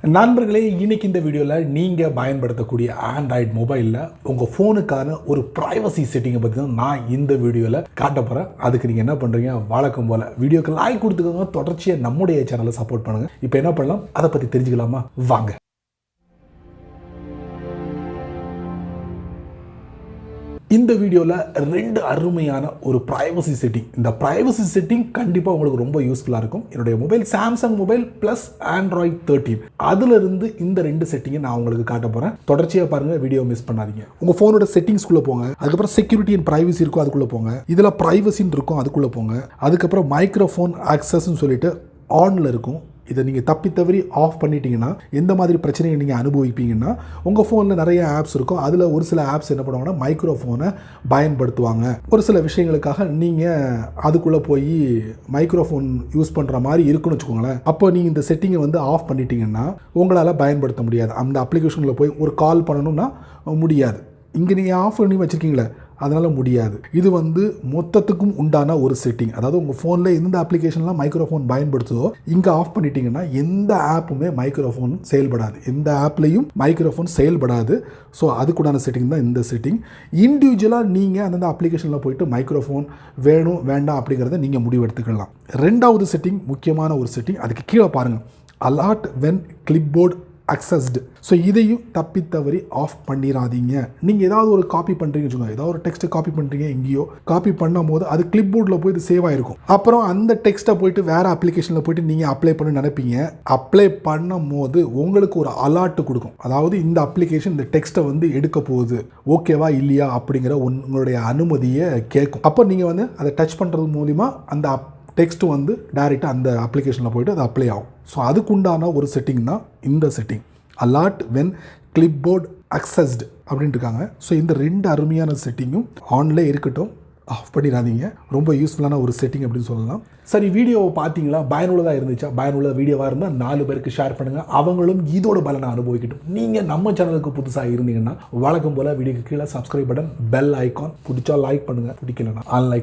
நண்பர்களே, இன்னைக்கு இந்த வீடியோவில் நீங்கள் பயன்படுத்தக்கூடிய ஆண்ட்ராய்டு மொபைலில் உங்கள் ஃபோனுக்கான ஒரு ப்ரைவசி செட்டிங்கை பற்றி தான் நான் இந்த வீடியோவில் காட்ட போகிறேன். அதுக்கு நீங்கள் என்ன பண்ணுறீங்க, வழக்கம் போல் வீடியோக்கு லைக் கொடுத்துக்கோங்க, தொடர்ச்சியாக நம்முடைய சேனலை சப்போர்ட் பண்ணுங்கள். இப்போ என்ன பண்ணலாம், அதை பற்றி தெரிஞ்சுக்கலாமா? வாங்க. இந்த வீடியோவில் ரெண்டு அருமையான ஒரு ப்ரைவசி செட்டிங். இந்த ப்ரைவசி செட்டிங் கண்டிப்பாக உங்களுக்கு ரொம்ப யூஸ்ஃபுல்லாக இருக்கும். என்னுடைய mobile Samsung mobile plus Android 13, அதிலிருந்து இந்த ரெண்டு செட்டிங்கை நான் உங்களுக்கு காட்ட போகிறேன். தொடர்ச்சியாக பாருங்கள், வீடியோ மிஸ் பண்ணாதீங்க. உங்கள் ஃபோனோட செட்டிங்ஸ்குள்ளே போங்க, அதுக்கப்புறம் செக்யூரிட்டி அண்ட் ப்ரைவசி இருக்கும், அதுக்குள்ளே போங்க. இதில் ப்ரைவசின்னு இருக்கும், அதுக்குள்ளே போங்க. அதுக்கப்புறம் மைக்ரோஃபோன் ஆக்சஸ்ன்னு சொல்லிட்டு ஆனில் இருக்கும். இதை நீங்கள் தப்பி தவறி ஆஃப் பண்ணிட்டீங்கன்னா எந்த மாதிரி பிரச்சனையை நீங்கள் அனுபவிப்பீங்கன்னா, உங்கள் ஃபோனில் நிறைய ஆப்ஸ் இருக்கும். அதில் ஒரு சில ஆப்ஸ் என்ன பண்ணுவாங்கன்னா மைக்ரோஃபோனை பயன்படுத்துவாங்க. ஒரு சில விஷயங்களுக்காக நீங்கள் அதுக்குள்ளே போய் மைக்ரோஃபோன் யூஸ் பண்ணுற மாதிரி இருக்குன்னு வச்சுக்கோங்களேன். அப்போ நீங்கள் இந்த செட்டிங்கை வந்து ஆஃப் பண்ணிட்டீங்கன்னா உங்களால் பயன்படுத்த முடியாது. அந்த அப்ளிகேஷனில் போய் ஒரு கால் பண்ணணும்னா முடியாது. இங்கே நீங்கள் ஆஃப் பண்ணி வச்சுருக்கீங்களே, அதனால் முடியாது. இது வந்து மொத்தத்துக்கும் உண்டான ஒரு செட்டிங். அதாவது உங்கள் ஃபோனில் எந்த அப்ளிகேஷன்லாம் மைக்ரோஃபோன் பயன்படுத்துதோ இங்கே ஆஃப் பண்ணிட்டீங்கன்னா எந்த ஆப்புமே மைக்ரோஃபோன் செயல்படாது, எந்த ஆப்லேயும் மைக்ரோஃபோன் செயல்படாது. ஸோ அதுக்குண்டான செட்டிங் தான் இந்த செட்டிங். இண்டிவிஜுவலாக நீங்கள் அந்தந்த அப்ளிகேஷனில் போயிட்டு மைக்ரோஃபோன் வேணும் வேண்டாம் அப்படிங்கிறத நீங்கள் முடிவெடுத்துக்கலாம். ரெண்டாவது செட்டிங் முக்கியமான ஒரு செட்டிங், அதுக்கு கீழே பாருங்கள், alert when clipboard accessed. So இதையும் தப்பி தவறி ஆஃப் பண்ணிடாதீங்க. நீங்கள் ஏதாவது ஒரு காப்பி பண்ணுறீங்கன்னு வச்சுக்கோங்க, ஏதாவது ஒரு டெக்ஸ்ட்டை காப்பி பண்ணுறீங்க, எங்கேயோ காப்பி பண்ணும் போது அது கிளிப்போர்டில் போய் இது சேவ் ஆகிருக்கும். அப்புறம் அந்த டெக்ஸ்ட்டை போயிட்டு வேறு அப்ளிகேஷனில் போயிட்டு நீங்கள் அப்ளை பண்ண நினைப்பீங்க. அப்ளை பண்ணும் போது உங்களுக்கு ஒரு அலர்ட் கொடுக்கும். அதாவது இந்த அப்ளிகேஷன் இந்த டெக்ஸ்ட்டை வந்து எடுக்க போகுது, ஓகேவா இல்லையா அப்படிங்கிற உங்களுடைய அனுமதியை கேட்கும். அப்போ நீங்கள் வந்து அதை டச் பண்ணுறது மூலிமா அந்த டெக்ஸ்ட் வந்து டைரெக்டாக அந்த அப்ளிகேஷனில் போய்ட்டு அது அப்ளை ஆகும். ஸோ அதுக்குண்டான ஒரு செட்டிங் தான் இந்த setting, alert when clipboard accessed அப்படின்ட்டு இருக்காங்க. ஸோ இந்த ரெண்டு அருமையான செட்டிங்கும் ஆன்லேயே இருக்கட்டும், ஆஃப் பண்ணிடாதீங்க. ரொம்ப யூஸ்ஃபுல்லான ஒரு செட்டிங் அப்படின்னு சொல்லலாம். சரி, வீடியோவை பார்த்தீங்களா? பயனுள்ளதாக இருந்துச்சா? பயனுள்ள வீடியோவாக இருந்தால் 4 பேருக்கு ஷேர் பண்ணுங்கள், அவங்களும் இதோட பலனை அனுபவிக்கட்டும். நீங்கள் நம்ம சேனலுக்கு புதுசாக இருந்தீங்கன்னா வழக்கம் போல் வீடியோக்கு கீழே சப்ஸ்கிரைப் பட்டன், பெல் ஐக்கான், பிடிச்சா லைக் பண்ணுங்கள், பிடிக்கலன்னா அன்லைக்